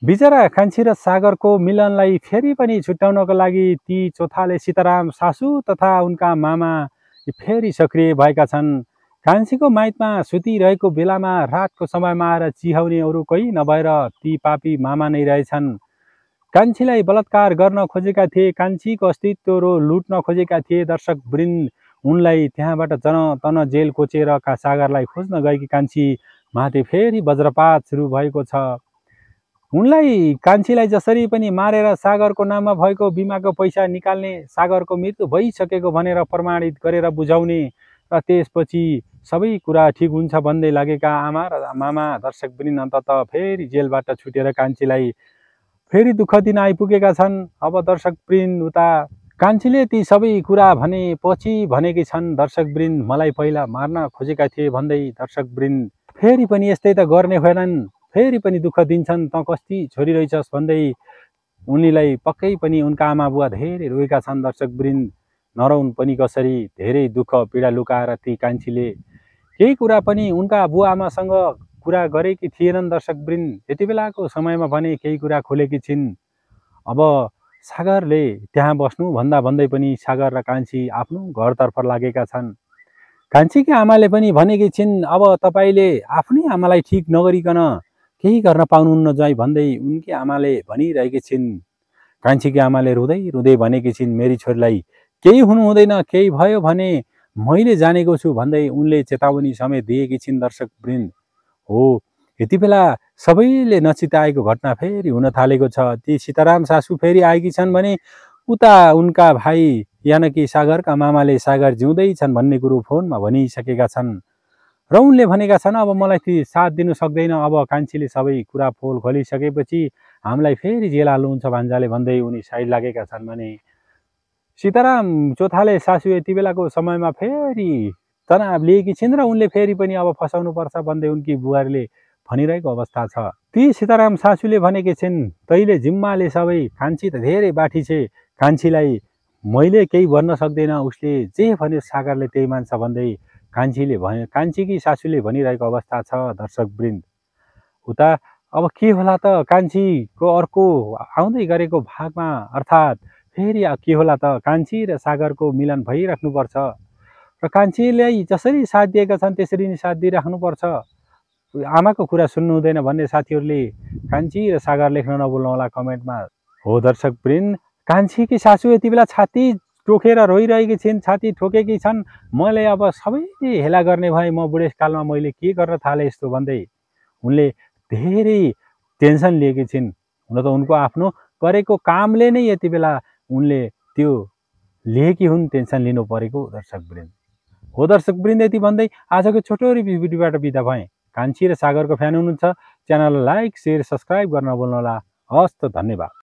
बिचरा कान्छी र सागरको मिलनलाई फेरि पनि छुट्याउनको लागि ती चोथाले सीताराम सासू तथा उनका मामा फेरि सक्रिय भएका छन्। कान्छीको माइतमा सुतिरहेको बेलामा रातको समयमा आएर चिहाउने अरू कोही नभएर ती पापी मामा नै रहेछन्। कान्छीलाई बलात्कार गर्न खोजेका थिए, कान्छीको अस्तित्व लुट्न खोजेका थिए दर्शकवृन्द। उनलाई त्यहाँबाट जन तन जेल कोचेर सागरलाई खोज्न गएकी कान्छी माथि फेरि वज्रपात सुरु भएको छ। उनलाई कान्छीलाई जसरी पनि मारेर सागरको नाममा भएको बिमाको पैसा निकाल्ने, सागरको मृत्यु भइसकेको भनेर प्रमाणित गरेर बुझाउने र त्यसपछि सबै कुरा ठिक हुन्छ भन्दै लागेका आमा र मामा दर्शकवृन्द अन्ततः फेरि जेलबाट छुटेर कान्छीलाई फेरि दुःख दिन आइपुगेका छन्। अब दर्शकवृन्द उता कान्छीले ती सबै कुरा भनेपछि भनेकी छन्, दर्शकवृन्द मलाई पहिला मार्न खोजेका थिए भन्दै दर्शकवृन्द फेरि पनि यस्तै त गर्ने होइनन्, फेरि पनि दुःख दिन्छन्, त कस्ती छोरी रहेछस् भन्दै उनीलाई पक्कै पनि उनका आमा बुवा धेरै रोएका छन्। दर्शकवृन्द नरौन पनि कसरी, धेरै दुःख पीडा लुकाएर ती कान्छीले केही कुरा पनि उनका बुवा आमासँग कुरा गरेकी थिएनन्। दर्शकवृन्द यति बेलाको समयमा भने केही कुरा खोलेकी छिन्। अब सागरले त्यहाँ बस्नु भन्दै पनि सागर र कान्छी आफ्नो घरतर्फ लागेका छन्। कान्छीकी आमाले पनि भनेकी छिन्, अब तपाईले आफ्नै आमालाई ठिक नगरिकन केही गर्न पाउनुहुन्न ज्वाइँ भन्दै उनकी आमाले भनिरहेकी छिन्। कान्छीकी आमाले रुँदै रुँदै भनेकी छिन्, मेरी छोरीलाई केही हुनु हुँदैन, केही भयो भने मैले जानेको छु भन्दै उनले चेतावनी समेत दिएकी छिन्। दर्शकवृन्द हो यति बेला सबैले नचिताएको घटना फेरि हुन थालेको छ। ती सीताराम सासू फेरि आएकी छन् भने उता उनका भाइ यानकि सागरका मामाले सागर जिउँदै छन् भन्ने कुरो फोनमा भनिसकेका छन् र उनले भनेका छन्, अब मलाई ती साथ दिनु सक्दैन, अब कान्छीले सबै कुरा पोल खोलिसकेपछि हामीलाई फेरि जेल हाल्नुहुन्छ भान्जाले भन्दै उनी साइड लागेका छन् भने सीताराम चोथाले सासू यति बेलाको समयमा फेरि तनाव लिएकी छिन् र उनले फेरि पनि अब फसाउनु पर्छ भन्दै उनकी बुहारीले भनिरहेको अवस्था छ। ती सीताराम सासूले भनेकी छिन्, तैले जिम्माले सबै, कान्छी त धेरै बाठी छे, कान्छीलाई मैले केही भन्न सक्दैन, उसले जे भन्यो सागरले त्यही मान्छ भन्दै कान्छीकी सासूले भनिरहेको अवस्था छ। दर्शकवृन्द उता अब के होला त, कान्छीको अर्को आउँदै गरेको भागमा अर्थात् फेरि के होला त, कान्छी र सागरको मिलन भइराख्नुपर्छ र कान्छीलाई जसरी साथ दिएका छन् त्यसरी नै साथ दिइराख्नुपर्छ। आमाको कुरा सुन्नु हुँदैन भन्ने साथीहरूले कान्छी र सागर लेख्न नभुल्नु होला कमेन्टमा। हो दर्शकवृन्द, कान्छीकी सासू यति बेला छाती टोकेर रोइरहेकी छिन्, छाती ठोकेकी छन्। मैले अब सबैले हेला गर्ने भए, म बुढेसकालमा मैले के गर्न थालेँ यस्तो भन्दै उनले धेरै टेन्सन लिएकी छिन्। हुन त उनको आफ्नो गरेको कामले नै यति बेला उनले त्यो लिएकी हुन्, टेन्सन लिनु परेको। दर्शकवृन्द हो दर्शकवृन्द यति भन्दै आजको छोटो रिभ्यू भिडियोबाट बिदा भएँ। कान्छी र सागरको फ्यान हुनुहुन्छ च्यानललाई लाइक, सेयर, सब्सक्राइब गर्न नभुल्नुहोला। हस्त धन्यवाद।